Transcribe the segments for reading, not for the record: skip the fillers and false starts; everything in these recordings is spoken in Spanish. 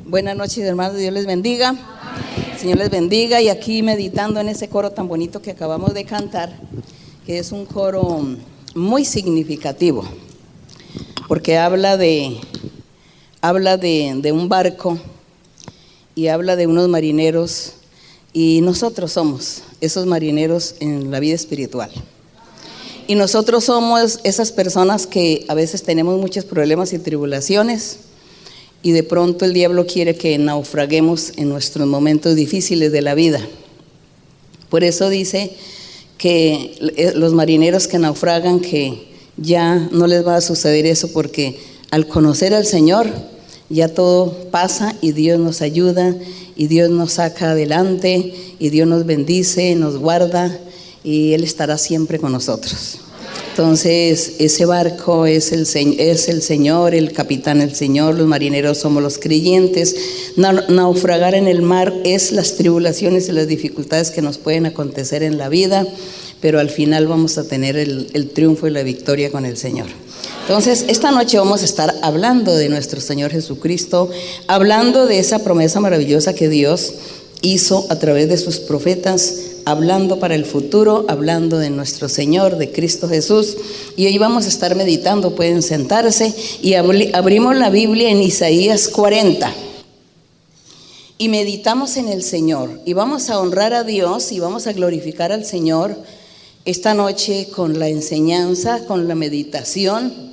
Buenas noches, hermanos, Dios les bendiga. Amén. Señor les bendiga. Y aquí meditando en ese coro tan bonito que acabamos de cantar, que es un coro muy significativo, porque habla de un barco y habla de unos marineros, y nosotros somos esos marineros en la vida espiritual. Y nosotros somos esas personas que a veces tenemos muchos problemas y tribulaciones, y de pronto el diablo quiere que naufraguemos en nuestros momentos difíciles de la vida. Por eso dice que los marineros que naufragan, que ya no les va a suceder eso, porque al conocer al Señor ya todo pasa y Dios nos ayuda y Dios nos saca adelante y Dios nos bendice, nos guarda y Él estará siempre con nosotros. Entonces ese barco es el Señor, el capitán el Señor, los marineros somos los creyentes. Naufragar en el mar es las tribulaciones y las dificultades que nos pueden acontecer en la vida, pero al final vamos a tener el triunfo y la victoria con el Señor. Entonces esta noche vamos a estar hablando de nuestro Señor Jesucristo, hablando de esa promesa maravillosa que Dios hizo a través de sus profetas, hablando para el futuro, hablando de nuestro Señor, de Cristo Jesús. Y hoy vamos a estar meditando, pueden sentarse, y abrimos la Biblia en Isaías 40. Y meditamos en el Señor, y vamos a honrar a Dios, y vamos a glorificar al Señor esta noche con la enseñanza, con la meditación,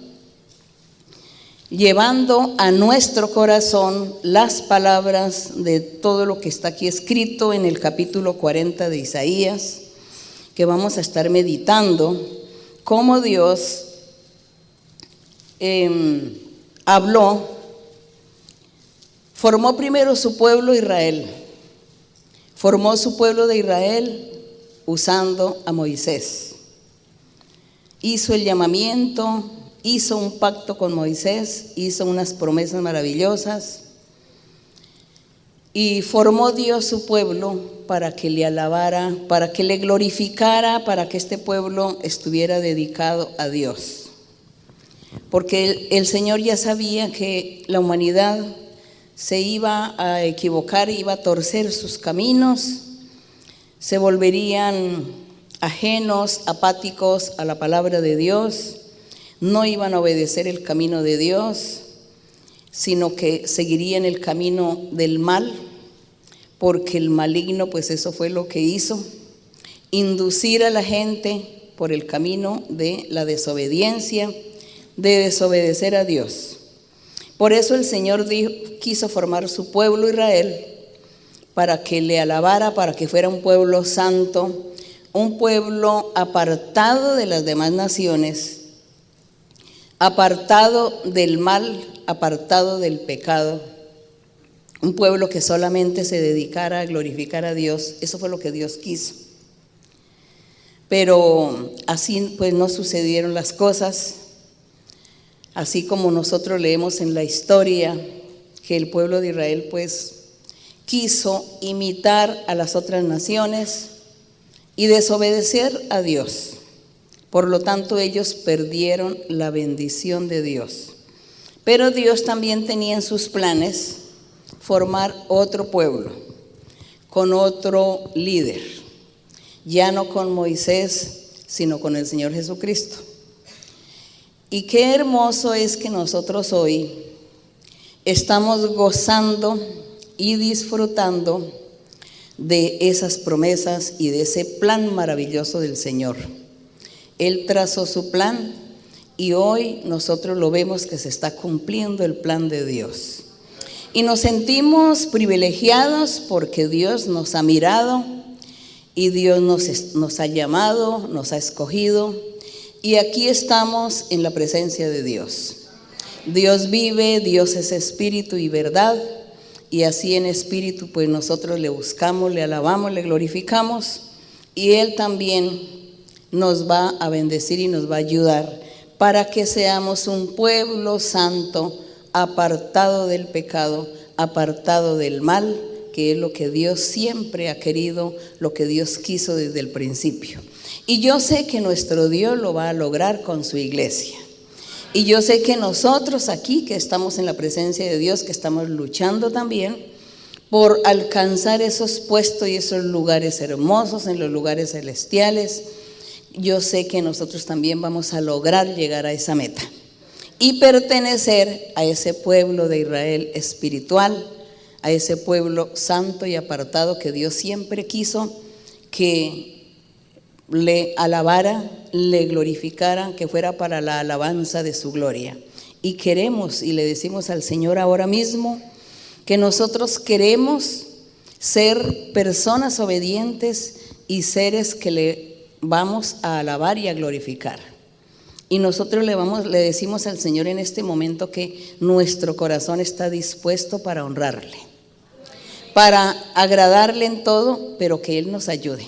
llevando a nuestro corazón las palabras de todo lo que está aquí escrito en el capítulo 40 de Isaías, que vamos a estar meditando cómo Dios habló, formó primero su pueblo Israel, formó su pueblo de Israel usando a Moisés, hizo el llamamiento, hizo un pacto con Moisés, hizo unas promesas maravillosas y formó Dios su pueblo para que le alabara, para que le glorificara, para que este pueblo estuviera dedicado a Dios. Porque el Señor ya sabía que la humanidad se iba a equivocar, iba a torcer sus caminos, se volverían ajenos, apáticos a la palabra de Dios. No iban a obedecer el camino de Dios, sino que seguirían el camino del mal, porque el maligno, pues eso fue lo que hizo, inducir a la gente por el camino de la desobediencia, de desobedecer a Dios. Por eso el Señor quiso formar su pueblo Israel, para que le alabara, para que fuera un pueblo santo, un pueblo apartado de las demás naciones, apartado del mal, apartado del pecado, un pueblo que solamente se dedicara a glorificar a Dios. Eso fue lo que Dios quiso. Pero así pues no sucedieron las cosas, así como nosotros leemos en la historia que el pueblo de Israel pues quiso imitar a las otras naciones y desobedecer a Dios. Por lo tanto, ellos perdieron la bendición de Dios. Pero Dios también tenía en sus planes formar otro pueblo, con otro líder, ya no con Moisés, sino con el Señor Jesucristo. Y qué hermoso es que nosotros hoy estamos gozando y disfrutando de esas promesas y de ese plan maravilloso del Señor. Él trazó su plan y hoy nosotros lo vemos que se está cumpliendo el plan de Dios. Y nos sentimos privilegiados porque Dios nos ha mirado y Dios nos ha llamado, nos ha escogido, y aquí estamos en la presencia de Dios. Dios vive, Dios es espíritu y verdad, y así en espíritu pues nosotros le buscamos, le alabamos, le glorificamos, y Él también nos va a bendecir y nos va a ayudar para que seamos un pueblo santo, apartado del pecado, apartado del mal, que es lo que Dios siempre ha querido, lo que Dios quiso desde el principio. Y yo sé que nuestro Dios lo va a lograr con su iglesia. Y yo sé que nosotros aquí, que estamos en la presencia de Dios, que estamos luchando también por alcanzar esos puestos y esos lugares hermosos, en los lugares celestiales, yo sé que nosotros también vamos a lograr llegar a esa meta y pertenecer a ese pueblo de Israel espiritual, a ese pueblo santo y apartado que Dios siempre quiso que le alabara, le glorificara, que fuera para la alabanza de su gloria. Y queremos, y le decimos al Señor ahora mismo, que nosotros queremos ser personas obedientes y seres que le vamos a alabar y a glorificar. Y nosotros le decimos al Señor en este momento que nuestro corazón está dispuesto para honrarle, para agradarle en todo, pero que Él nos ayude.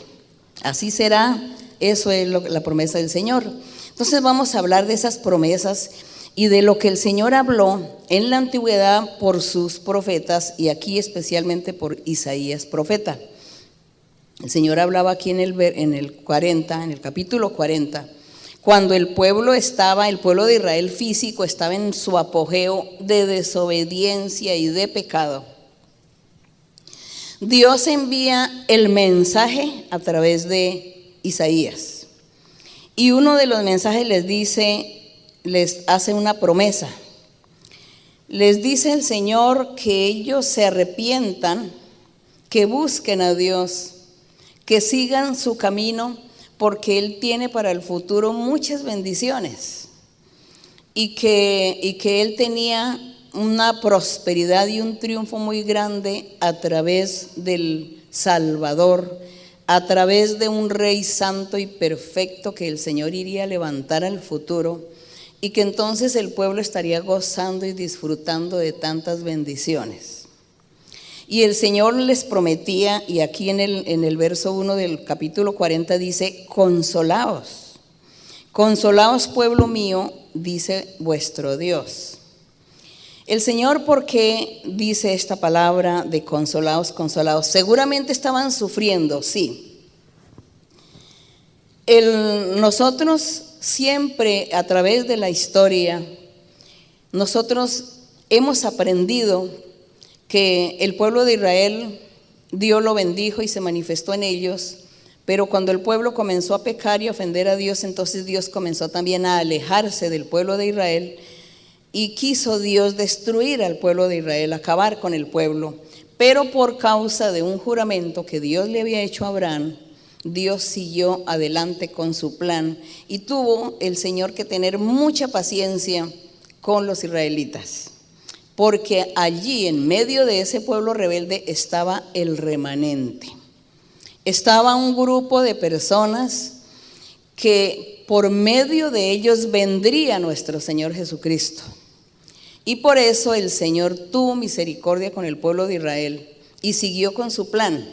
Así será, eso es la promesa del Señor. Entonces vamos a hablar de esas promesas y de lo que el Señor habló en la antigüedad por sus profetas y aquí especialmente por Isaías profeta. El Señor hablaba aquí en el capítulo 40, cuando el pueblo de Israel físico estaba en su apogeo de desobediencia y de pecado. Dios envía el mensaje a través de Isaías. Y uno de los mensajes les hace una promesa. Les dice el Señor que ellos se arrepientan, que busquen a Dios, que sigan su camino, porque Él tiene para el futuro muchas bendiciones. Y que Él tenía una prosperidad y un triunfo muy grande a través del Salvador, a través de un Rey santo y perfecto que el Señor iría a levantar al futuro, y que entonces el pueblo estaría gozando y disfrutando de tantas bendiciones. Y el Señor les prometía, y aquí en el verso 1 del capítulo 40 dice: consolaos, consolaos pueblo mío, dice vuestro Dios. El Señor, ¿por qué dice esta palabra de consolaos, consolaos? Seguramente estaban sufriendo, sí. Nosotros siempre a través de la historia, nosotros hemos aprendido que el pueblo de Israel, Dios lo bendijo y se manifestó en ellos, pero cuando el pueblo comenzó a pecar y a ofender a Dios, entonces Dios comenzó también a alejarse del pueblo de Israel y quiso Dios destruir al pueblo de Israel, acabar con el pueblo. Pero por causa de un juramento que Dios le había hecho a Abraham, Dios siguió adelante con su plan y tuvo el Señor que tener mucha paciencia con los israelitas. Porque allí en medio de ese pueblo rebelde estaba el remanente. Estaba un grupo de personas que por medio de ellos vendría nuestro Señor Jesucristo. Y por eso el Señor tuvo misericordia con el pueblo de Israel y siguió con su plan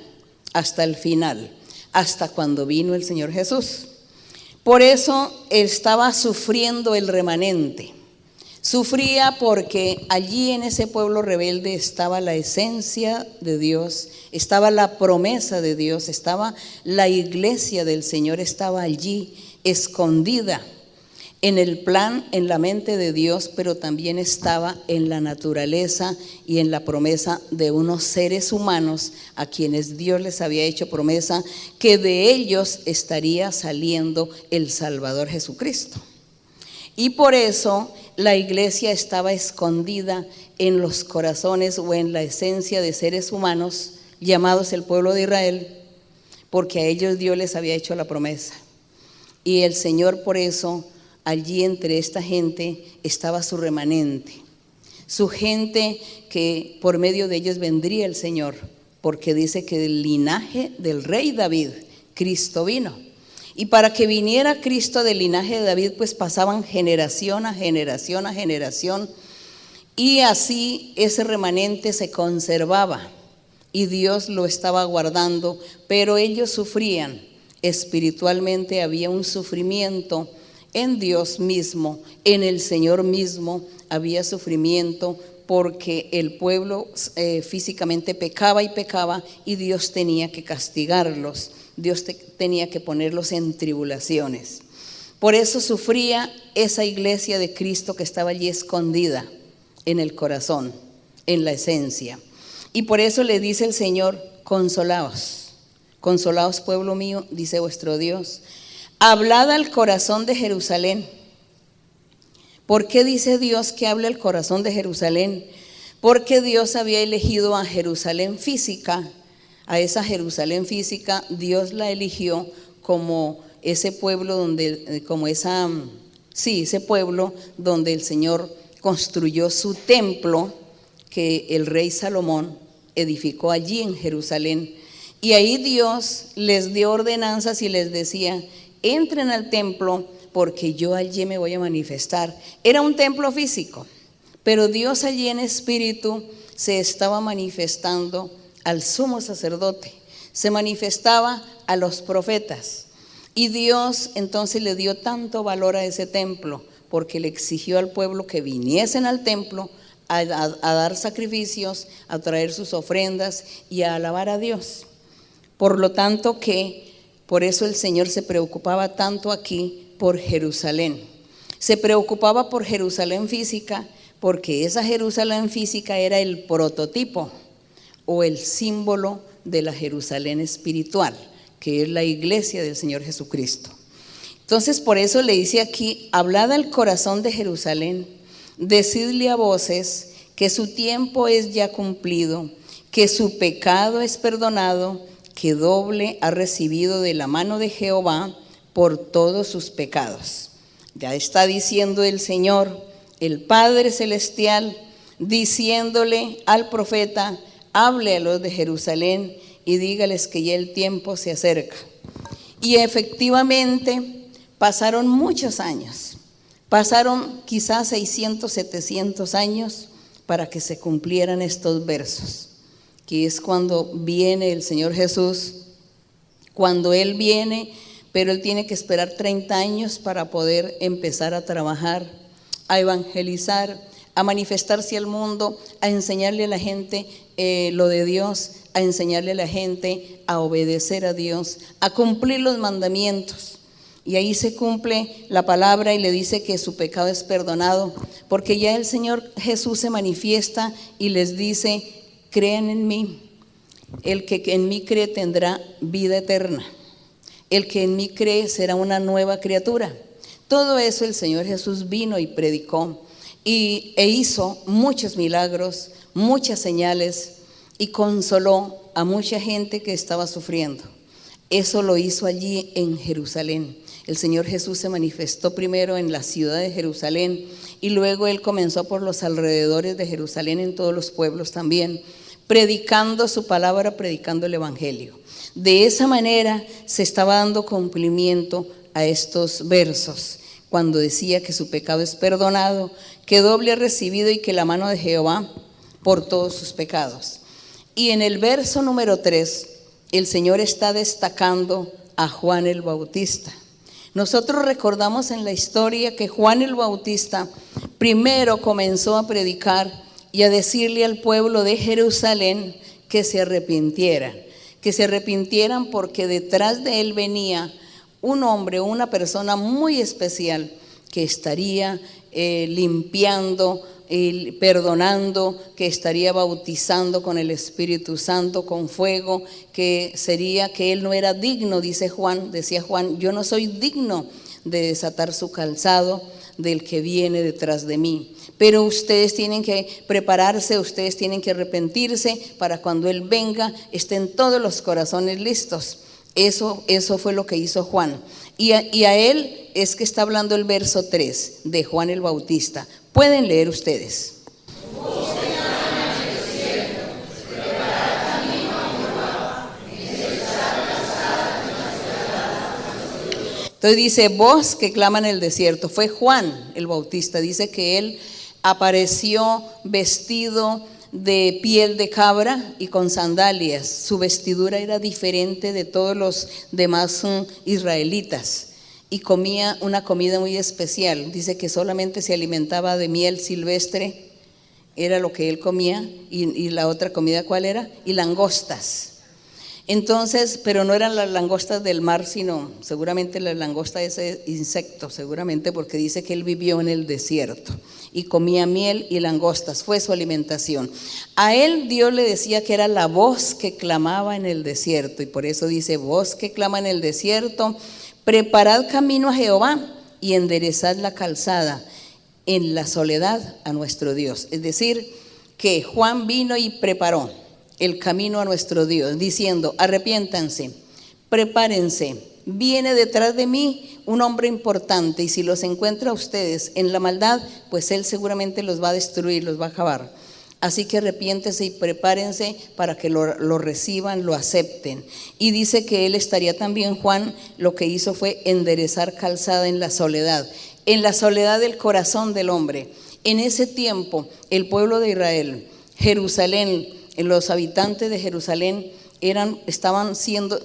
hasta el final, hasta cuando vino el Señor Jesús. Por eso estaba sufriendo el remanente. Sufría porque allí en ese pueblo rebelde estaba la esencia de Dios, estaba la promesa de Dios, estaba la iglesia del Señor, estaba allí escondida en el plan, en la mente de Dios, pero también estaba en la naturaleza y en la promesa de unos seres humanos a quienes Dios les había hecho promesa que de ellos estaría saliendo el Salvador Jesucristo. Y por eso la iglesia estaba escondida en los corazones o en la esencia de seres humanos llamados el pueblo de Israel, porque a ellos Dios les había hecho la promesa. Y el Señor por eso allí entre esta gente estaba su remanente, su gente que por medio de ellos vendría el Señor, porque dice que del linaje del rey David, Cristo vino. Y para que viniera Cristo del linaje de David, pues pasaban generación a generación a generación, y así ese remanente se conservaba y Dios lo estaba guardando, pero ellos sufrían espiritualmente, había un sufrimiento en Dios mismo, en el Señor mismo había sufrimiento, porque el pueblo físicamente pecaba y pecaba y Dios tenía que castigarlos, Dios tenía que ponerlos en tribulaciones. Por eso sufría esa iglesia de Cristo que estaba allí escondida en el corazón, en la esencia. Y por eso le dice el Señor: consolaos, consolaos pueblo mío, dice vuestro Dios. Hablad al corazón de Jerusalén. ¿Por qué dice Dios que habla el corazón de Jerusalén? Porque Dios había elegido a Jerusalén física. A esa Jerusalén física Dios la eligió como ese pueblo ese pueblo donde el Señor construyó su templo, que el rey Salomón edificó allí en Jerusalén. Y ahí Dios les dio ordenanzas y les decía: entren al templo porque yo allí me voy a manifestar. Era un templo físico, pero Dios allí en espíritu se estaba manifestando al sumo sacerdote, se manifestaba a los profetas. Y Dios entonces le dio tanto valor a ese templo, porque le exigió al pueblo que viniesen al templo a dar sacrificios, a traer sus ofrendas y a alabar a Dios. Por lo tanto por eso el Señor se preocupaba tanto aquí por Jerusalén. Se preocupaba por Jerusalén física, porque esa Jerusalén física era el prototipo o el símbolo de la Jerusalén espiritual, que es la iglesia del Señor Jesucristo. Entonces por eso le dice aquí: hablad al corazón de Jerusalén, decidle a voces que su tiempo es ya cumplido, que su pecado es perdonado, que doble ha recibido de la mano de Jehová por todos sus pecados. Ya está diciendo el Señor, el Padre Celestial, diciéndole al profeta: hable a los de Jerusalén y dígales que ya el tiempo se acerca. Y efectivamente pasaron muchos años, pasaron quizás 600, 700 años para que se cumplieran estos versos, que es cuando viene el Señor Jesús. Cuando Él viene, pero Él tiene que esperar 30 años para poder empezar a trabajar, a evangelizar, a manifestarse al mundo, a enseñarle a la gente lo de Dios, a enseñarle a la gente a obedecer a Dios, a cumplir los mandamientos. Y ahí se cumple la palabra y le dice que su pecado es perdonado, porque ya el Señor Jesús se manifiesta y les dice: crean en mí, el que en mí cree tendrá vida eterna, el que en mí cree será una nueva criatura. Todo eso el Señor Jesús vino y predicó e hizo muchos milagros, muchas señales, y consoló a mucha gente que estaba sufriendo. Eso lo hizo allí en Jerusalén. El Señor Jesús se manifestó primero en la ciudad de Jerusalén y luego Él comenzó por los alrededores de Jerusalén, en todos los pueblos también, predicando su palabra, predicando el evangelio. De esa manera se estaba dando cumplimiento a estos versos, cuando decía que su pecado es perdonado, que doble ha recibido y que la mano de Jehová por todos sus pecados. Y en el verso número 3, el Señor está destacando a Juan el Bautista. Nosotros recordamos en la historia que Juan el Bautista primero comenzó a predicar y a decirle al pueblo de Jerusalén que se arrepintieran porque detrás de él venía un hombre, una persona muy especial que estaría limpiando, perdonando, que estaría bautizando con el Espíritu Santo, con fuego, que él no era digno, decía Juan, yo no soy digno de desatar su calzado del que viene detrás de mí. Pero ustedes tienen que prepararse, ustedes tienen que arrepentirse para cuando Él venga estén todos los corazones listos. Eso fue lo que hizo Juan. Y a él es que está hablando el verso 3 de Juan el Bautista. Pueden leer ustedes. Entonces dice, voz que clama en el desierto. Fue Juan el Bautista. Dice que él apareció vestido de piel de cabra y con sandalias. Su vestidura era diferente de todos los demás israelitas y comía una comida muy especial. Dice que solamente se alimentaba de miel silvestre, era lo que él comía, y la otra comida ¿cuál era? Y langostas. Entonces, pero no eran las langostas del mar, sino seguramente la langosta de ese insecto, seguramente porque dice que él vivió en el desierto y comía miel y langostas, fue su alimentación. A él Dios le decía que era la voz que clamaba en el desierto, y por eso dice, voz que clama en el desierto, preparad camino a Jehová y enderezad la calzada en la soledad a nuestro Dios. Es decir, que Juan vino y preparó el camino a nuestro Dios, diciendo, arrepiéntanse, prepárense, viene detrás de mí un hombre importante, y si los encuentra a ustedes en la maldad, pues él seguramente los va a destruir, los va a acabar. Así que arrepiéntense y prepárense para que lo reciban, lo acepten. Y dice que él estaría también, Juan, lo que hizo fue enderezar calzada en la soledad del corazón del hombre. En ese tiempo, el pueblo de Israel, Jerusalén, los habitantes de Jerusalén estaban siendo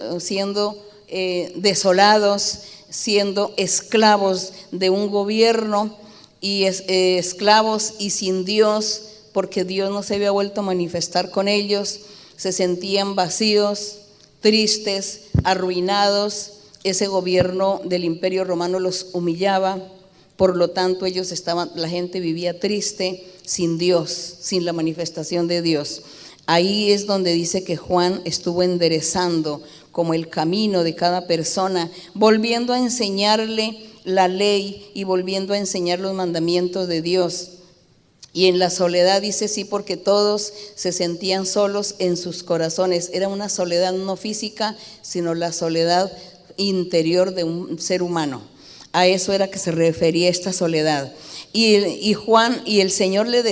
desolados, siendo esclavos de un gobierno y esclavos y sin Dios, porque Dios no se había vuelto a manifestar con ellos. Se sentían vacíos, tristes, arruinados. Ese gobierno del Imperio Romano los humillaba, por lo tanto la gente vivía triste, sin Dios, sin la manifestación de Dios. Ahí es donde dice que Juan estuvo enderezando como el camino de cada persona, volviendo a enseñarle la ley y volviendo a enseñar los mandamientos de Dios. Y en la soledad dice sí, porque todos se sentían solos en sus corazones. Era una soledad no física, sino la soledad interior de un ser humano. A eso era que se refería esta soledad. Y Juan y el Señor les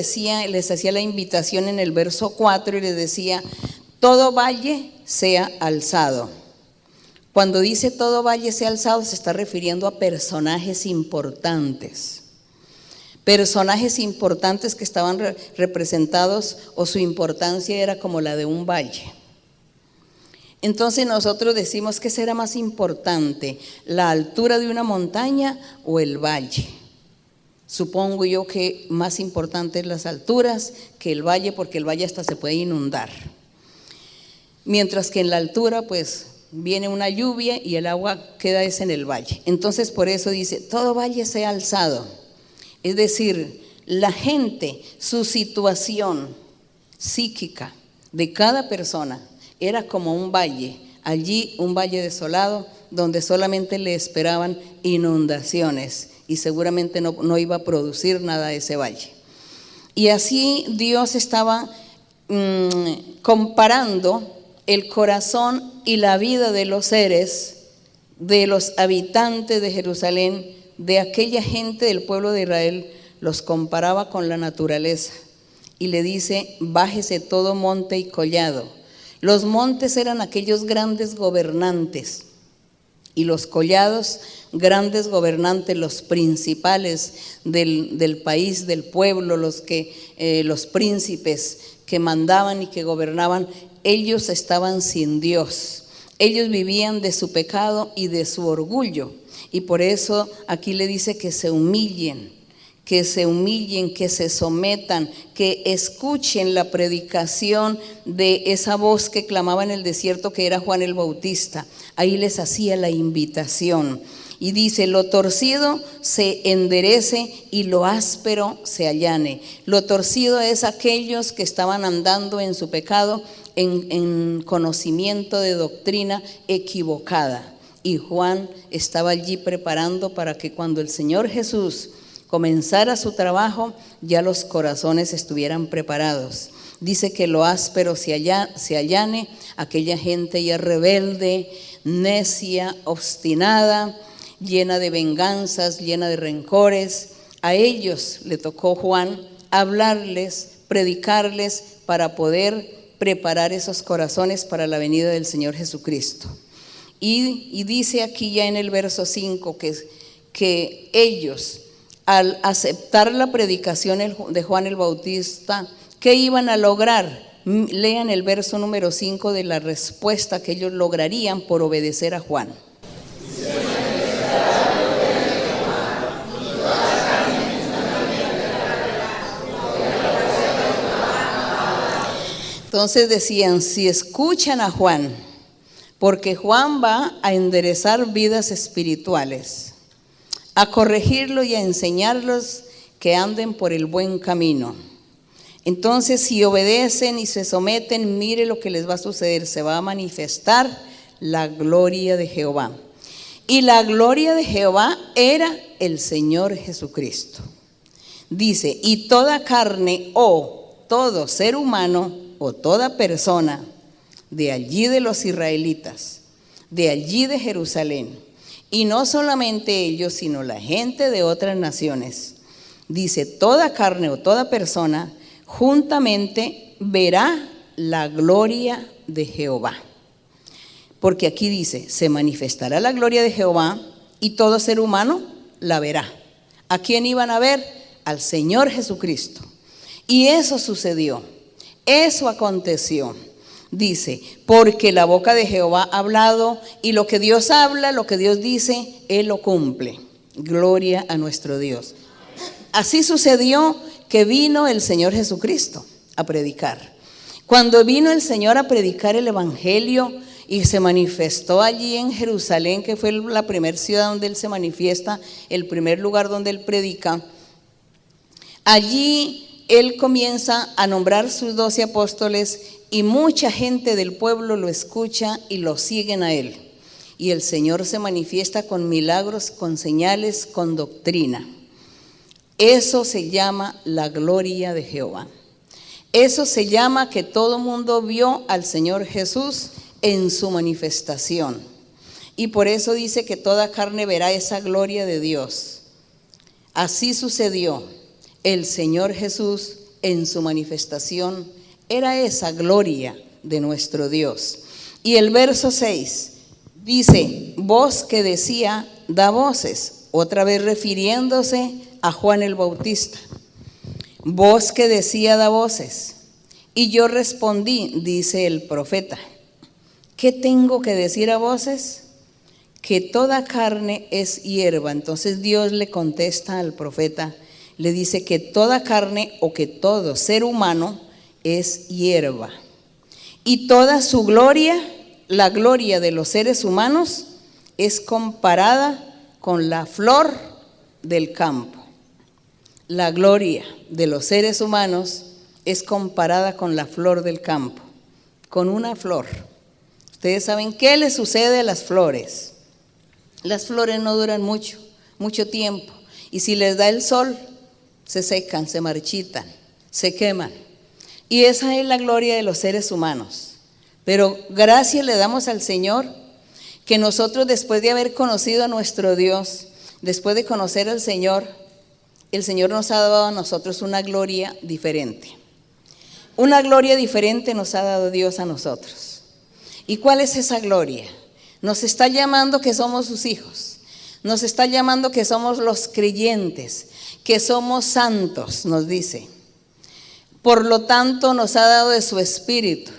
hacía la invitación en el verso 4 y les decía, todo valle sea alzado. Cuando dice todo valle sea alzado, se está refiriendo a personajes importantes. Personajes importantes que estaban representados, o su importancia era como la de un valle. Entonces nosotros decimos, ¿qué será más importante? ¿La altura de una montaña o el valle? Supongo yo que más importante es las alturas que el valle, porque el valle hasta se puede inundar. Mientras que en la altura pues viene una lluvia y el agua queda en el valle. Entonces por eso dice, todo valle sea alzado. Es decir, la gente, su situación psíquica de cada persona era como un valle, allí un valle desolado donde solamente le esperaban inundaciones y seguramente no iba a producir nada ese valle. Y así Dios estaba comparando el corazón y la vida de los seres, de los habitantes de Jerusalén, de aquella gente del pueblo de Israel, los comparaba con la naturaleza y le dice, bájese todo monte y collado. Los montes eran aquellos grandes gobernantes y los collados, grandes gobernantes, los principales del país, del pueblo, los príncipes que mandaban y que gobernaban, ellos estaban sin Dios. Ellos vivían de su pecado y de su orgullo. Y por eso aquí le dice que se humillen, que se sometan, que escuchen la predicación de esa voz que clamaba en el desierto, que era Juan el Bautista. Ahí les hacía la invitación. Y dice, lo torcido se enderece y lo áspero se allane. Lo torcido es aquellos que estaban andando en su pecado, en conocimiento de doctrina equivocada. Y Juan estaba allí preparando para que cuando el Señor Jesús comenzara su trabajo, ya los corazones estuvieran preparados. Dice que lo áspero se allane, aquella gente ya rebelde, necia, obstinada, llena de venganzas, llena de rencores. A ellos le tocó Juan hablarles, predicarles para poder preparar esos corazones para la venida del Señor Jesucristo. Y dice aquí ya en el verso 5 que ellos, al aceptar la predicación de Juan el Bautista, ¿qué iban a lograr? Lean el verso número 5 de la respuesta que ellos lograrían por obedecer a Juan. Entonces decían, si escuchan a Juan, porque Juan va a enderezar vidas espirituales, a corregirlos y a enseñarlos que anden por el buen camino. Entonces, si obedecen y se someten, mire lo que les va a suceder. Se va a manifestar la gloria de Jehová. Y la gloria de Jehová era el Señor Jesucristo. Dice, y toda carne o todo ser humano o toda persona de allí de los israelitas, de allí de Jerusalén, y no solamente ellos, sino la gente de otras naciones, dice, toda carne o toda persona juntamente verá la gloria de Jehová. Porque aquí dice, se manifestará la gloria de Jehová y todo ser humano la verá. ¿A quién iban a ver? Al Señor Jesucristo. Y eso sucedió, eso aconteció. Dice, porque la boca de Jehová ha hablado, y lo que Dios habla, lo que Dios dice, Él lo cumple. Gloria a nuestro Dios. Así sucedió que vino el Señor Jesucristo a predicar. Cuando vino el Señor a predicar el evangelio y se manifestó allí en Jerusalén, que fue la primera ciudad donde Él se manifiesta, el primer lugar donde Él predica, allí Él comienza a nombrar sus 12 apóstoles y mucha gente del pueblo lo escucha y lo siguen a Él. Y el Señor se manifiesta con milagros, con señales, con doctrina. Eso se llama la gloria de Jehová. Eso se llama que todo mundo vio al Señor Jesús en su manifestación. Y por eso dice que toda carne verá esa gloria de Dios. Así sucedió. El Señor Jesús en su manifestación era esa gloria de nuestro Dios. Y el verso 6 dice, voz que decía, da voces, otra vez refiriéndose a Juan el Bautista. Voz que decía, da voces. Y yo respondí, dice el profeta, ¿qué tengo que decir a voces? Que toda carne es hierba. Entonces Dios le contesta al profeta, le dice que toda carne o que todo ser humano es hierba. Y toda su gloria, la gloria de los seres humanos, es comparada con la flor del campo. La gloria de los seres humanos es comparada con la flor del campo, con una flor. Ustedes saben qué le sucede a las flores. Las flores no duran mucho tiempo. Y si les da el sol, se secan, se marchitan, se queman. Y esa es la gloria de los seres humanos. Pero gracias le damos al Señor que nosotros, después de haber conocido a nuestro Dios, después de conocer al Señor, el Señor nos ha dado a nosotros una gloria diferente. Una gloria diferente nos ha dado Dios a nosotros. ¿Y cuál es esa gloria? Nos está llamando que somos sus hijos. Nos está llamando que somos los creyentes, que somos santos, nos dice. Por lo tanto, nos ha dado de su espíritu.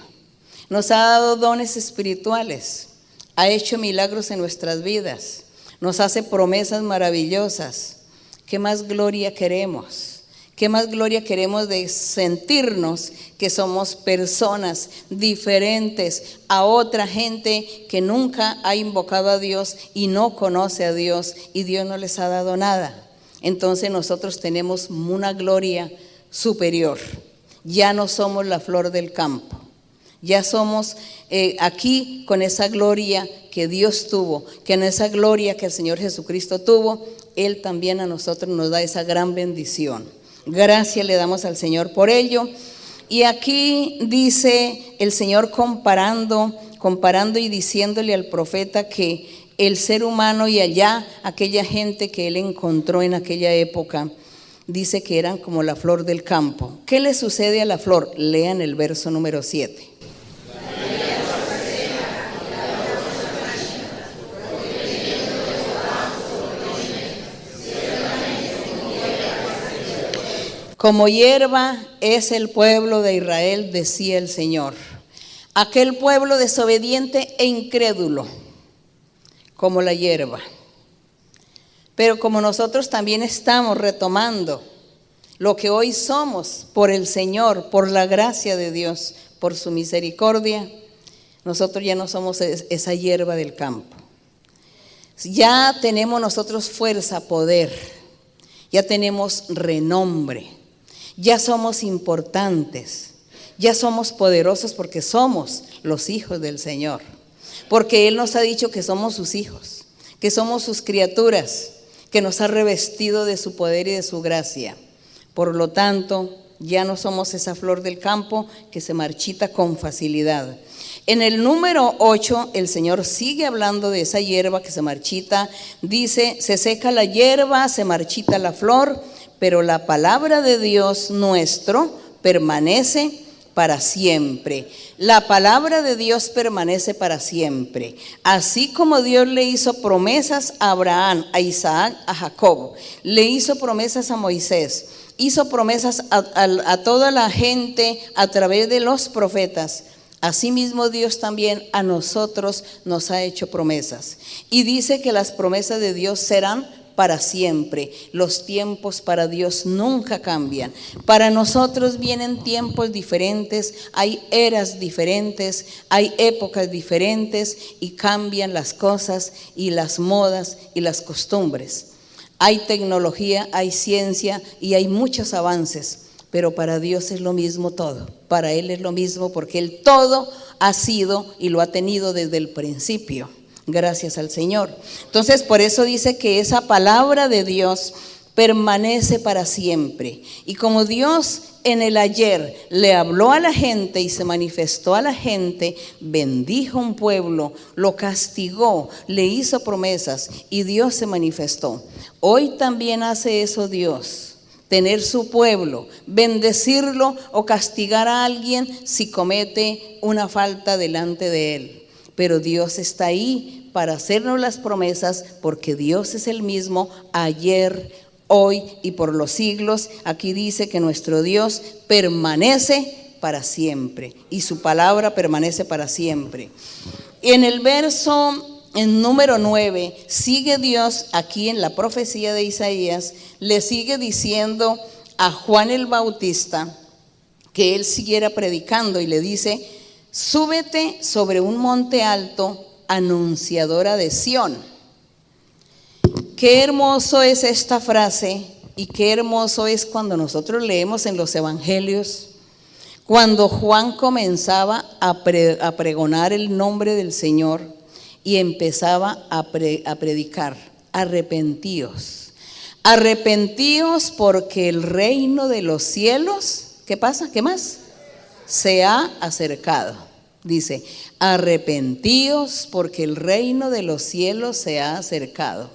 Nos ha dado dones espirituales. Ha hecho milagros en nuestras vidas. Nos hace promesas maravillosas. ¿Qué más gloria queremos? ¿Qué más gloria queremos de sentirnos que somos personas diferentes a otra gente que nunca ha invocado a Dios y no conoce a Dios y Dios no les ha dado nada? Entonces nosotros tenemos una gloria superior. Ya no somos la flor del campo. Ya somos aquí con esa gloria que Dios tuvo, que en esa gloria que el Señor Jesucristo tuvo, Él también a nosotros nos da esa gran bendición. Gracias le damos al Señor por ello. Y aquí dice el Señor comparando y diciéndole al profeta que el ser humano y allá aquella gente que Él encontró en aquella época, dice que eran como la flor del campo. ¿Qué le sucede a la flor? Lean el verso número 7. Como hierba es el pueblo de Israel, decía el Señor. Aquel pueblo desobediente e incrédulo, como la hierba. Pero como nosotros también estamos retomando lo que hoy somos por el Señor, por la gracia de Dios, por su misericordia, nosotros ya no somos esa hierba del campo. Ya tenemos nosotros fuerza, poder, ya tenemos renombre, ya somos importantes, ya somos poderosos porque somos los hijos del Señor. Porque Él nos ha dicho que somos sus hijos, que somos sus criaturas, que nos ha revestido de su poder y de su gracia. Por lo tanto, ya no somos esa flor del campo que se marchita con facilidad. En el número 8, el Señor sigue hablando de esa hierba que se marchita. Dice, se seca la hierba, se marchita la flor, pero la palabra de Dios nuestro permanece para siempre. La palabra de Dios permanece para siempre. Así como Dios le hizo promesas a Abraham, a Isaac, a Jacob, le hizo promesas a Moisés, hizo promesas a toda la gente a través de los profetas. Asimismo Dios también a nosotros nos ha hecho promesas. Y dice que las promesas de Dios serán para siempre. Los tiempos para Dios nunca cambian. Para nosotros vienen tiempos diferentes, hay eras diferentes, hay épocas diferentes y cambian las cosas y las modas y las costumbres. Hay tecnología, hay ciencia y hay muchos avances, pero para Dios es lo mismo todo. Para Él es lo mismo porque Él todo ha sido y lo ha tenido desde el principio. Gracias al Señor. Entonces, por eso dice que esa palabra de Dios permanece para siempre. Y como Dios en el ayer le habló a la gente y se manifestó a la gente, bendijo un pueblo, lo castigó, le hizo promesas y Dios se manifestó. Hoy también hace eso Dios. Tener su pueblo, bendecirlo o castigar a alguien si comete una falta delante de él. Pero Dios está ahí para hacernos las promesas porque Dios es el mismo ayer, hoy y por los siglos. Aquí dice que nuestro Dios permanece para siempre y su palabra permanece para siempre. En el verso en número 9 sigue Dios aquí en la profecía de Isaías, le sigue diciendo a Juan el Bautista que él siguiera predicando y le dice: súbete sobre un monte alto, anunciadora de Sión. Qué hermoso es esta frase y qué hermoso es cuando nosotros leemos en los evangelios, cuando Juan comenzaba a pregonar el nombre del Señor y empezaba a predicar: arrepentíos, arrepentíos porque el reino de los cielos, ¿qué pasa? ¿Qué más? Se ha acercado. Dice, arrepentíos porque el reino de los cielos se ha acercado.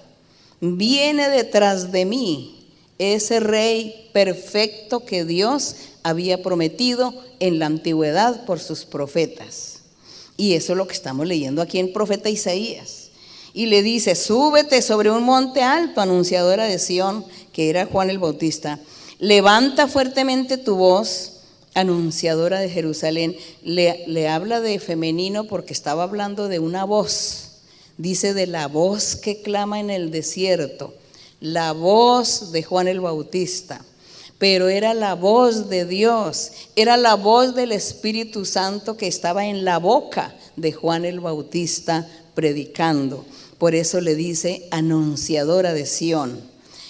Viene detrás de mí ese rey perfecto que Dios había prometido en la antigüedad por sus profetas. Y eso es lo que estamos leyendo aquí en profeta Isaías. Y le dice, súbete sobre un monte alto, anunciadora de Sión, que era Juan el Bautista. Levanta fuertemente tu voz, anunciadora de Jerusalén. Le habla de femenino porque estaba hablando de una voz. Dice de la voz que clama en el desierto, la voz de Juan el Bautista. Pero era la voz de Dios, era la voz del Espíritu Santo que estaba en la boca de Juan el Bautista predicando. Por eso le dice anunciadora de Sión.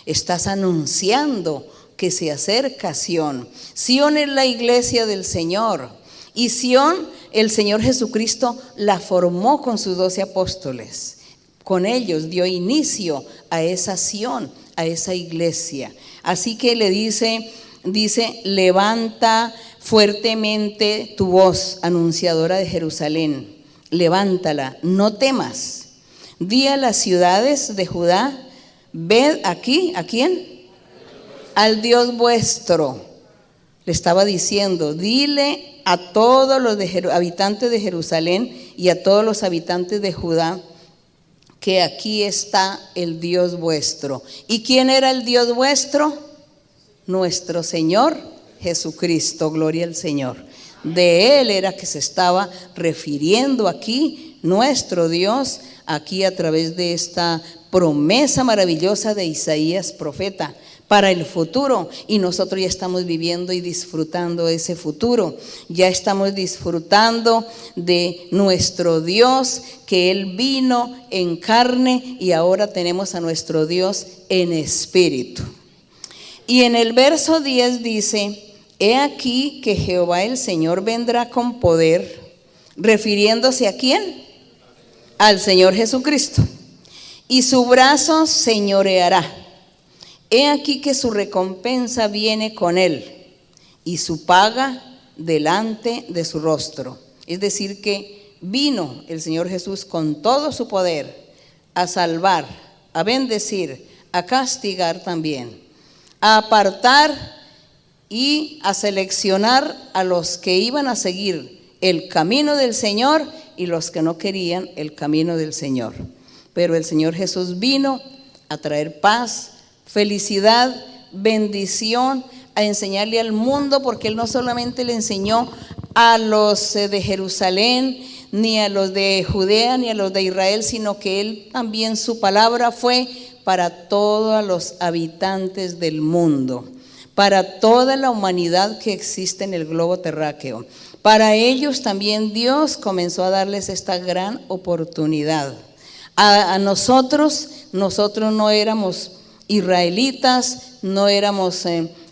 Estás anunciando que se acerca Sión. Sión es la iglesia del Señor. Y Sión, el Señor Jesucristo la formó con sus 12 apóstoles. Con ellos dio inicio a esa Sión, a esa iglesia. Así que le dice, levanta fuertemente tu voz, anunciadora de Jerusalén. Levántala, no temas. Di a las ciudades de Judá, ved aquí, ¿a quién? Al Dios vuestro. Le estaba diciendo, dile a todos los habitantes de Jerusalén y a todos los habitantes de Judá que aquí está el Dios vuestro. ¿Y quién era el Dios vuestro? Nuestro Señor Jesucristo, gloria al Señor. De Él era que se estaba refiriendo aquí nuestro Dios, aquí a través de esta promesa maravillosa de Isaías profeta. para el futuro, y nosotros ya estamos viviendo y disfrutando ese futuro. Ya estamos disfrutando de nuestro Dios, que Él vino en carne, y ahora tenemos a nuestro Dios en espíritu. Y en el verso 10 dice: he aquí que Jehová el Señor vendrá con poder, refiriéndose ¿a quién? Al Señor Jesucristo. Y su brazo señoreará. He aquí que su recompensa viene con él, y su paga delante de su rostro. Es decir, que vino el Señor Jesús con todo su poder a salvar, a bendecir, a castigar también, a apartar y a seleccionar a los que iban a seguir el camino del Señor y los que no querían el camino del Señor. Pero el Señor Jesús vino a traer paz, felicidad, bendición, a enseñarle al mundo, porque Él no solamente le enseñó a los de Jerusalén, ni a los de Judea, ni a los de Israel, sino que Él también, su palabra fue para todos los habitantes del mundo, para toda la humanidad que existe en el globo terráqueo. Para ellos también Dios comenzó a darles esta gran oportunidad. A nosotros no éramos israelitas, no éramos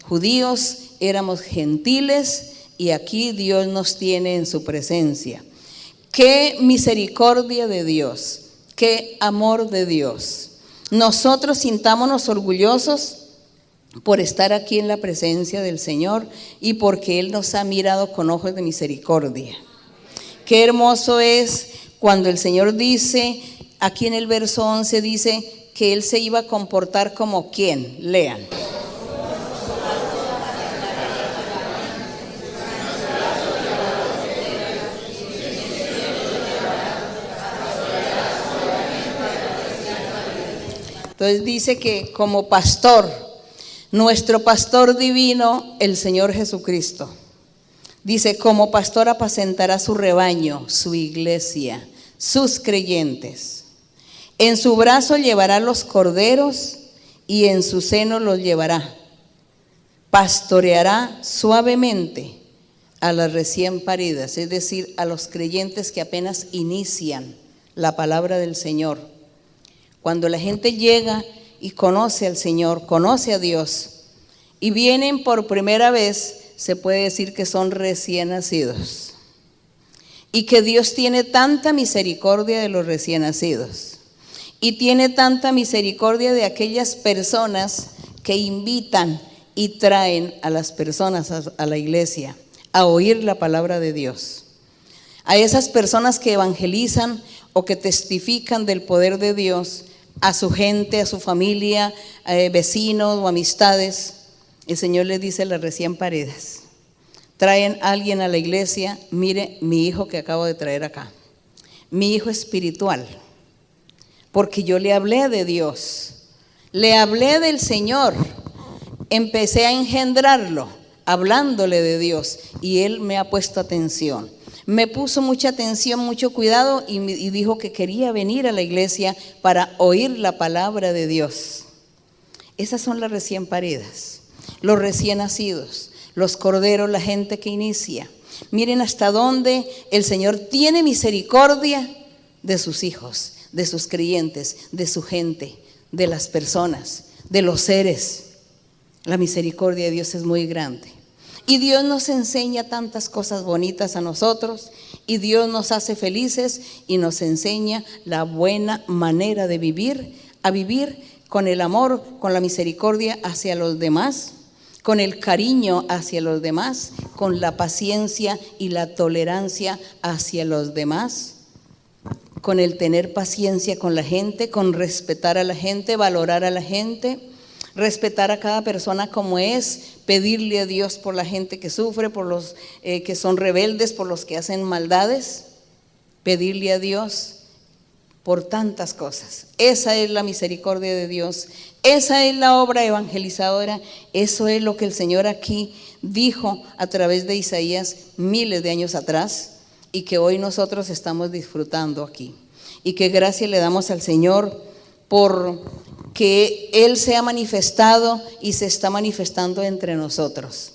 judíos, éramos gentiles, y aquí Dios nos tiene en su presencia. Qué misericordia de Dios, qué amor de Dios. Nosotros sintámonos orgullosos por estar aquí en la presencia del Señor y porque Él nos ha mirado con ojos de misericordia. Qué hermoso es cuando el Señor dice, aquí en el verso 11 dice que Él se iba a comportar como ¿quién? Lean. Entonces dice que como pastor, nuestro pastor divino, el Señor Jesucristo, dice, como pastor apacentará su rebaño, su iglesia, sus creyentes. En su brazo llevará los corderos y en su seno los llevará. Pastoreará suavemente a las recién paridas, es decir, a los creyentes que apenas inician la palabra del Señor. Cuando la gente llega y conoce al Señor, conoce a Dios, y vienen por primera vez, se puede decir que son recién nacidos. Y que Dios tiene tanta misericordia de los recién nacidos. Y tiene tanta misericordia de aquellas personas que invitan y traen a las personas a la iglesia a oír la palabra de Dios. A esas personas que evangelizan o que testifican del poder de Dios a su gente, a su familia, vecinos o amistades. El Señor les dice a las recién paridas, traen a alguien a la iglesia, mire mi hijo que acabo de traer acá, mi hijo espiritual, porque yo le hablé de Dios, le hablé del Señor, empecé a engendrarlo, hablándole de Dios, y él me ha puesto atención. Me puso mucha atención, mucho cuidado, y dijo que quería venir a la iglesia para oír la palabra de Dios. Esas son las recién paridas, los recién nacidos, los corderos, la gente que inicia. Miren hasta dónde el Señor tiene misericordia de sus hijos, de sus creyentes, de su gente, de las personas, de los seres. La misericordia de Dios es muy grande. Y Dios nos enseña tantas cosas bonitas a nosotros, y Dios nos hace felices y nos enseña la buena manera de vivir, a vivir con el amor, con la misericordia hacia los demás, con el cariño hacia los demás, con la paciencia y la tolerancia hacia los demás, con el tener paciencia con la gente, con respetar a la gente, valorar a la gente, respetar a cada persona como es, pedirle a Dios por la gente que sufre, por los que son rebeldes, por los que hacen maldades, pedirle a Dios por tantas cosas. Esa es la misericordia de Dios, esa es la obra evangelizadora, eso es lo que el Señor aquí dijo a través de Isaías miles de años atrás, y que hoy nosotros estamos disfrutando aquí. Y que gracias le damos al Señor por que Él se ha manifestado y se está manifestando entre nosotros.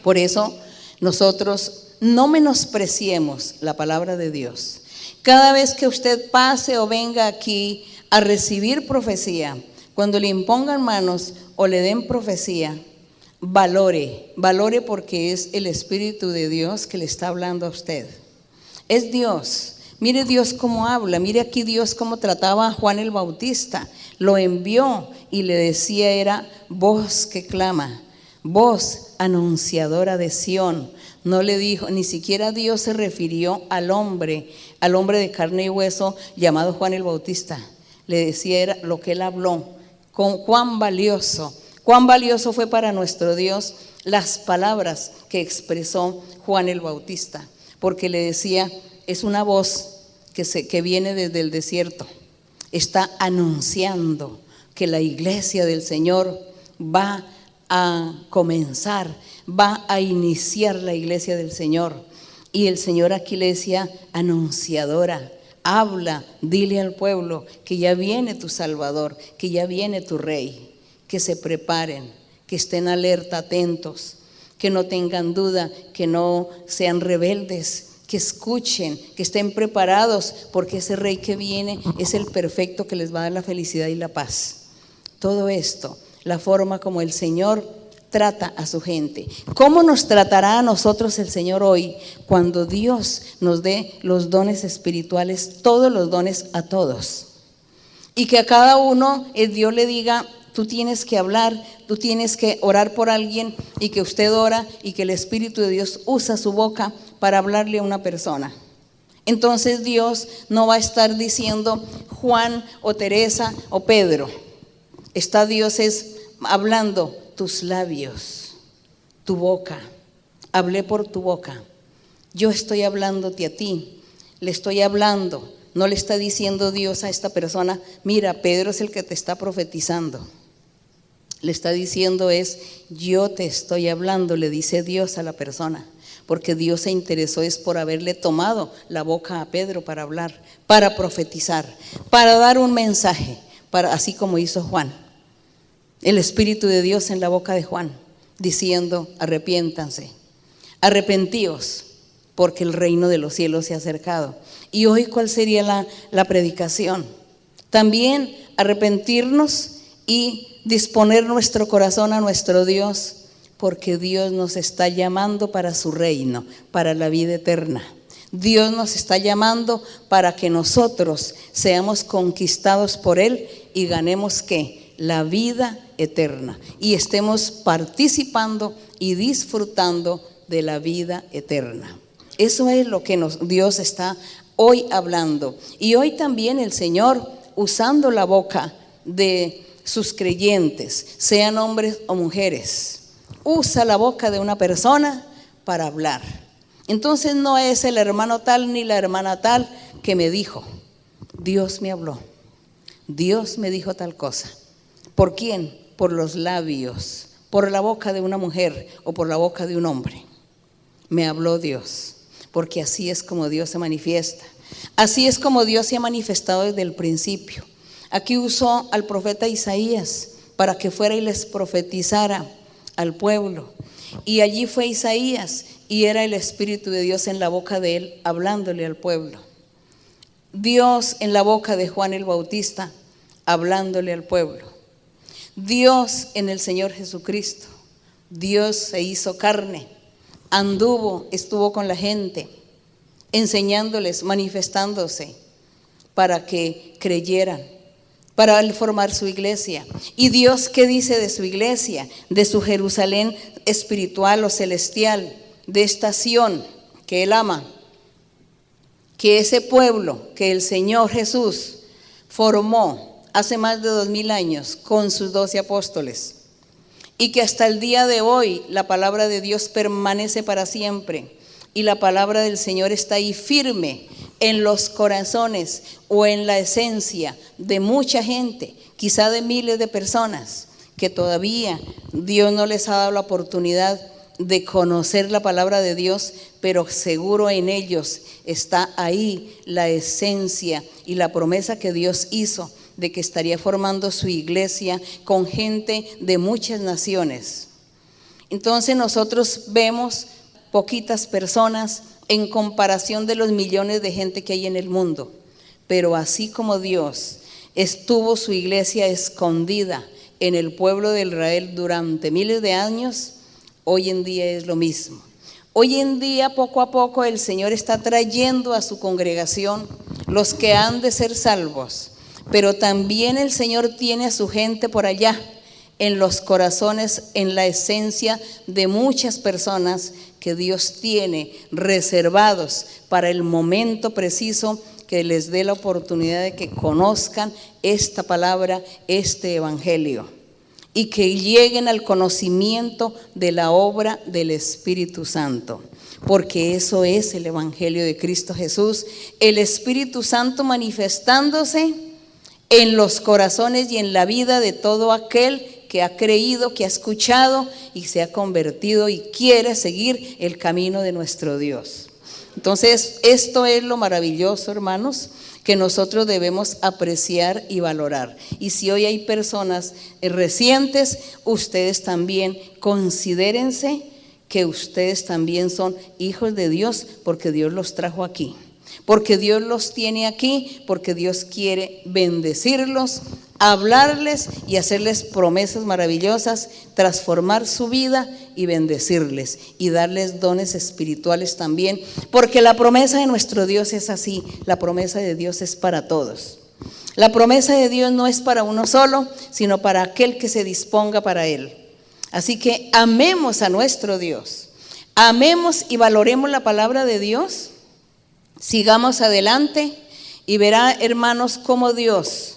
Por eso nosotros no menospreciemos la palabra de Dios. Cada vez que usted pase o venga aquí a recibir profecía, cuando le impongan manos o le den profecía, valore porque es el Espíritu de Dios que le está hablando a usted. Es Dios. Mire Dios cómo habla, mire aquí Dios cómo trataba a Juan el Bautista. Lo envió y le decía, era voz que clama, voz anunciadora de Sión. No le dijo, ni siquiera Dios se refirió al hombre de carne y hueso llamado Juan el Bautista. Le decía, era lo que él habló. Cuán valioso fue para nuestro Dios las palabras que expresó Juan el Bautista, porque le decía, es una voz que viene desde el desierto, está anunciando que la iglesia del Señor va a comenzar, va a iniciar la iglesia del Señor. Y el Señor aquí le decía, anunciadora, habla, dile al pueblo que ya viene tu Salvador, que ya viene tu Rey, que se preparen, que estén alerta, atentos, que no tengan duda, que no sean rebeldes, que escuchen, que estén preparados, porque ese Rey que viene es el perfecto que les va a dar la felicidad y la paz. Todo esto, la forma como el Señor trata a su gente. ¿Cómo nos tratará a nosotros el Señor hoy cuando Dios nos dé los dones espirituales, todos los dones a todos? Y que a cada uno Dios le diga, tú tienes que hablar, tú tienes que orar por alguien, y que usted ora y que el Espíritu de Dios usa su boca para hablarle a una persona. Entonces Dios no va a estar diciendo Juan o Teresa o Pedro. Está Dios hablando tus labios, tu boca. Hablé por tu boca. Yo estoy hablándote a ti, le estoy hablando. No le está diciendo Dios a esta persona, mira, Pedro es el que te está profetizando. Le está diciendo yo te estoy hablando, le dice Dios a la persona, porque Dios se interesó por haberle tomado la boca a Pedro para hablar, para profetizar, para dar un mensaje, así como hizo Juan. El Espíritu de Dios en la boca de Juan, diciendo, arrepiéntanse, arrepentíos, porque el reino de los cielos se ha acercado. Y hoy, ¿cuál sería la predicación? También arrepentirnos y disponer nuestro corazón a nuestro Dios, porque Dios nos está llamando para su reino, para la vida eterna. Dios nos está llamando para que nosotros seamos conquistados por Él y ganemos ¿qué? La vida eterna, y estemos participando y disfrutando de la vida eterna. Eso es lo que Dios está hoy hablando. Y hoy también el Señor, usando la boca de sus creyentes, sean hombres o mujeres, usa la boca de una persona para hablar. Entonces no es el hermano tal ni la hermana tal que me dijo, Dios me habló, Dios me dijo tal cosa. ¿Por quién? Por los labios, por la boca de una mujer o por la boca de un hombre. Me habló Dios, porque así es como Dios se manifiesta. Así es como Dios se ha manifestado desde el principio. Aquí usó al profeta Isaías para que fuera y les profetizara al pueblo. Y allí fue Isaías y era el Espíritu de Dios en la boca de él, hablándole al pueblo. Dios en la boca de Juan el Bautista, hablándole al pueblo. Dios en el Señor Jesucristo. Dios se hizo carne, estuvo con la gente, enseñándoles, manifestándose para que creyeran, para formar su iglesia. ¿Y Dios qué dice de su iglesia? De su Jerusalén espiritual o celestial, de esta Sión que Él ama, que ese pueblo que el Señor Jesús formó hace más de 2000 años con sus 12 apóstoles, y que hasta el día de hoy la palabra de Dios permanece para siempre, y la palabra del Señor está ahí firme en los corazones o en la esencia de mucha gente, quizá de miles de personas que todavía Dios no les ha dado la oportunidad de conocer la palabra de Dios, pero seguro en ellos está ahí la esencia y la promesa que Dios hizo de que estaría formando su iglesia con gente de muchas naciones. Entonces nosotros vemos poquitas personas en comparación de los millones de gente que hay en el mundo. Pero así como Dios estuvo su iglesia escondida en el pueblo de Israel durante miles de años, hoy en día es lo mismo. Hoy en día, poco a poco, el Señor está trayendo a su congregación los que han de ser salvos. Pero también el Señor tiene a su gente por allá, en los corazones, en la esencia de muchas personas que Dios tiene reservados para el momento preciso que les dé la oportunidad de que conozcan esta palabra, este evangelio, y que lleguen al conocimiento de la obra del Espíritu Santo, porque eso es el evangelio de Cristo Jesús, el Espíritu Santo manifestándose en los corazones y en la vida de todo aquel que ha creído, que ha escuchado y se ha convertido y quiere seguir el camino de nuestro Dios. Entonces, esto es lo maravilloso, hermanos, que nosotros debemos apreciar y valorar. Y si hoy hay personas recientes, ustedes también considérense que ustedes también son hijos de Dios, porque Dios los trajo aquí, porque Dios los tiene aquí, porque Dios quiere bendecirlos, hablarles y hacerles promesas maravillosas, transformar su vida y bendecirles y darles dones espirituales también, porque la promesa de nuestro Dios es así, la promesa de Dios es para todos. La promesa de Dios no es para uno solo, sino para aquel que se disponga para él. Así que amemos a nuestro Dios, amemos y valoremos la palabra de Dios, sigamos adelante y verá, hermanos, cómo Dios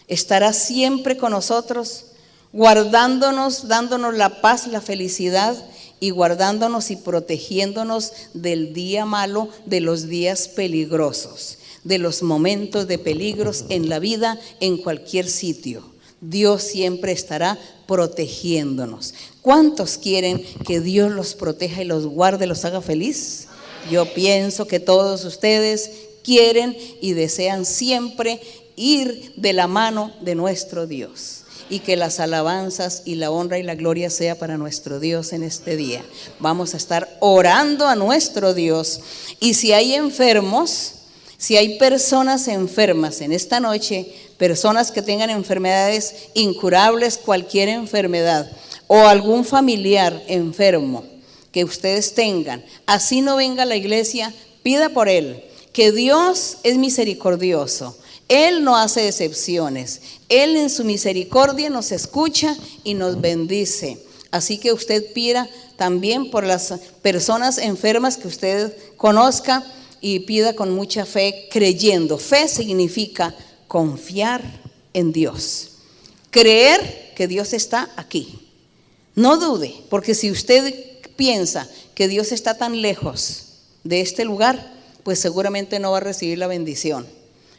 estará siempre con nosotros, guardándonos, dándonos la paz, la felicidad y guardándonos y protegiéndonos del día malo, de los días peligrosos, de los momentos de peligros en la vida, en cualquier sitio. Dios siempre estará protegiéndonos. ¿Cuántos quieren que Dios los proteja y los guarde, los haga feliz? Yo pienso que todos ustedes quieren y desean siempre ir de la mano de nuestro Dios, y que las alabanzas y la honra y la gloria sea para nuestro Dios en este día. Vamos a estar orando a nuestro Dios, y si hay enfermos, si hay personas enfermas en esta noche, personas que tengan enfermedades incurables, cualquier enfermedad, o algún familiar enfermo que ustedes tengan, así no venga a la iglesia, pida por él, que Dios es misericordioso. Él no hace excepciones. Él en su misericordia nos escucha y nos bendice. Así que usted pida también por las personas enfermas que usted conozca y pida con mucha fe, creyendo. Fe significa confiar en Dios, creer que Dios está aquí. No dude, porque si usted piensa que Dios está tan lejos de este lugar, pues seguramente no va a recibir la bendición.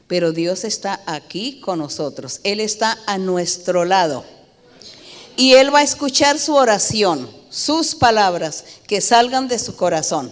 Pero Dios está aquí con nosotros, Él está a nuestro lado y Él va a escuchar su oración, sus palabras que salgan de su corazón.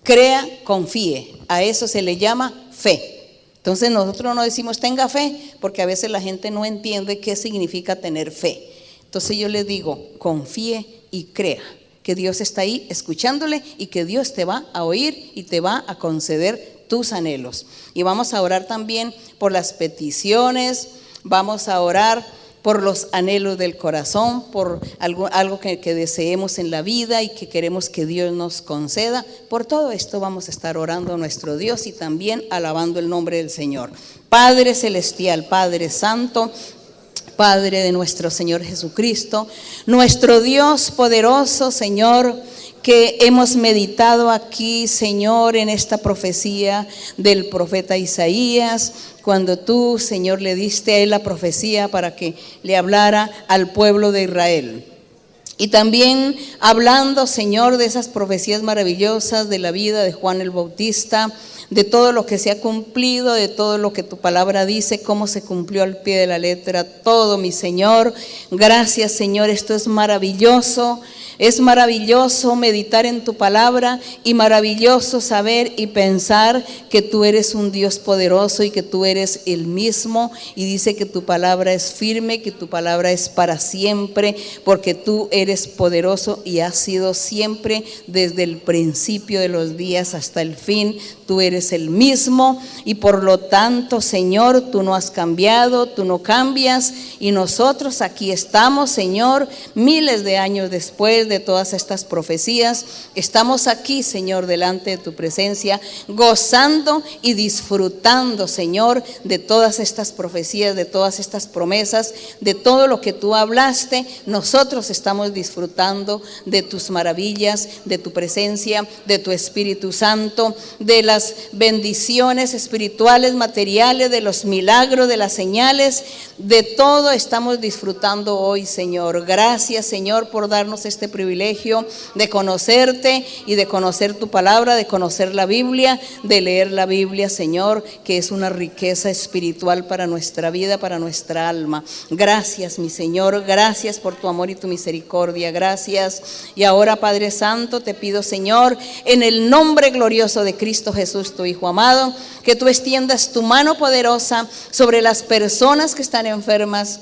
Crea, confíe, a eso se le llama fe. Entonces nosotros no decimos tenga fe, porque a veces la gente no entiende qué significa tener fe. Entonces yo les digo, confíe y crea que Dios está ahí escuchándole y que Dios te va a oír y te va a conceder tus anhelos. Y vamos a orar también por las peticiones, vamos a orar por los anhelos del corazón, por algo que deseemos en la vida y que queremos que Dios nos conceda. Por todo esto vamos a estar orando a nuestro Dios y también alabando el nombre del Señor. Padre celestial, Padre santo, Padre de nuestro Señor Jesucristo, nuestro Dios poderoso, Señor, que hemos meditado aquí, Señor, en esta profecía del profeta Isaías, cuando tú, Señor, le diste a él la profecía para que le hablara al pueblo de Israel. Y también hablando, Señor, de esas profecías maravillosas de la vida de Juan el Bautista, de todo lo que se ha cumplido, de todo lo que tu palabra dice, cómo se cumplió al pie de la letra, todo, mi Señor. Gracias, Señor, esto es maravilloso. Es maravilloso meditar en tu palabra y maravilloso saber y pensar que tú eres un Dios poderoso y que tú eres el mismo. Y dice que tu palabra es firme, que tu palabra es para siempre, porque tú eres poderoso y has sido siempre desde el principio de los días hasta el fin. Tú eres el mismo y por lo tanto, Señor, tú no has cambiado, tú no cambias y nosotros aquí estamos, Señor, miles de años después de todas estas profecías. Estamos aquí, Señor, delante de tu presencia, gozando y disfrutando, Señor, de todas estas profecías, de todas estas promesas, de todo lo que tú hablaste. Nosotros estamos disfrutando de tus maravillas, de tu presencia, de tu Espíritu Santo, de las bendiciones espirituales, materiales, de los milagros, de las señales, de todo estamos disfrutando hoy, Señor. Gracias, Señor, por darnos este privilegio de conocerte y de conocer tu palabra, de conocer la Biblia, de leer la Biblia, Señor, que es una riqueza espiritual para nuestra vida, para nuestra alma. Gracias, mi Señor, gracias por tu amor y tu misericordia, gracias. Y ahora, Padre Santo, te pido, Señor, en el nombre glorioso de Cristo Jesús, tu Hijo amado, que tú extiendas tu mano poderosa sobre las personas que están enfermas,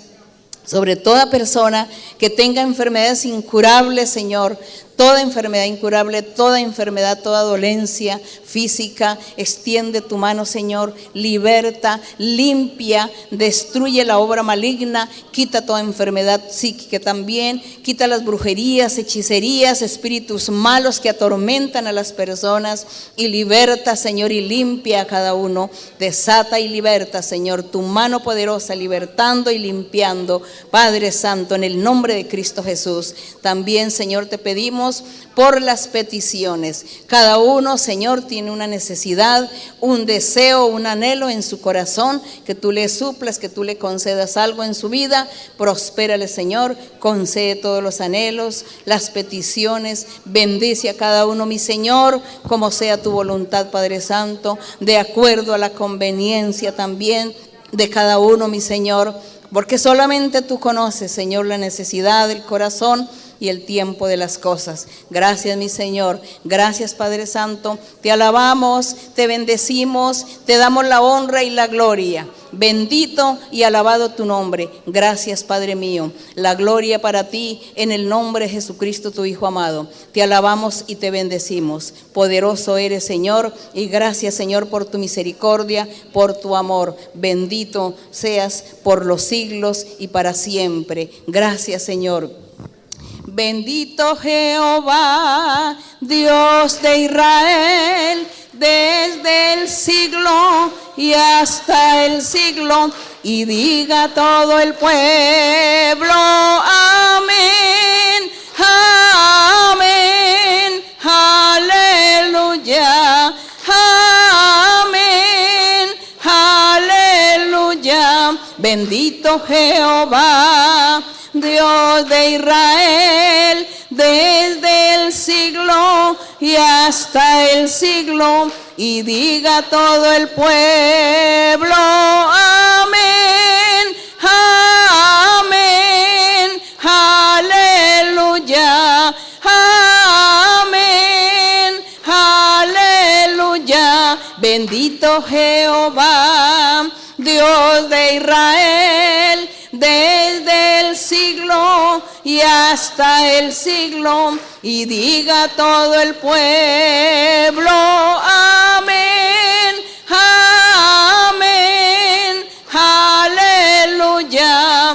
sobre toda persona que tenga enfermedades incurables, Señor. Toda enfermedad incurable, toda enfermedad, toda dolencia física, extiende tu mano, Señor, liberta, limpia, destruye la obra maligna, quita toda enfermedad psíquica también, quita las brujerías, hechicerías, espíritus malos que atormentan a las personas y liberta, Señor, y limpia a cada uno, desata y liberta, Señor, tu mano poderosa, libertando y limpiando, Padre Santo, en el nombre de Cristo Jesús. También, Señor, te pedimos por las peticiones. Cada uno, Señor, tiene una necesidad, un deseo, un anhelo en su corazón, que tú le suplas, que tú le concedas algo en su vida. Prospérale, Señor, concede todos los anhelos, las peticiones, bendice a cada uno, mi Señor, como sea tu voluntad, Padre Santo, de acuerdo a la conveniencia también de cada uno, mi Señor, porque solamente tú conoces, Señor, la necesidad del corazón y el tiempo de las cosas. Gracias, mi Señor. Gracias, Padre Santo. Te alabamos, te bendecimos, te damos la honra y la gloria. Bendito y alabado tu nombre. Gracias, Padre mío. La gloria para ti en el nombre de Jesucristo, tu Hijo amado. Te alabamos y te bendecimos. Poderoso eres, Señor, y gracias, Señor, por tu misericordia, por tu amor. Bendito seas por los siglos y para siempre. Gracias, Señor. Bendito Jehová, Dios de Israel, desde el siglo y hasta el siglo. Y diga todo el pueblo, amén, amén, aleluya, amén, aleluya. Bendito Jehová, Dios de Israel, desde el siglo y hasta el siglo. Y diga todo el pueblo, amén, amén, aleluya, amén, aleluya. Bendito Jehová, Dios de Israel, desde el siglo y hasta el siglo. Y diga todo el pueblo, amén, amén, aleluya,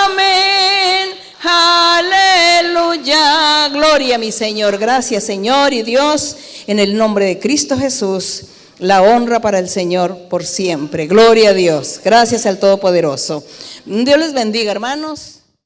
amén, aleluya. Gloria a mi Señor. Gracias, Señor y Dios, en el nombre de Cristo Jesús. La honra para el Señor por siempre. Gloria a Dios. Gracias al Todopoderoso. Dios les bendiga, hermanos.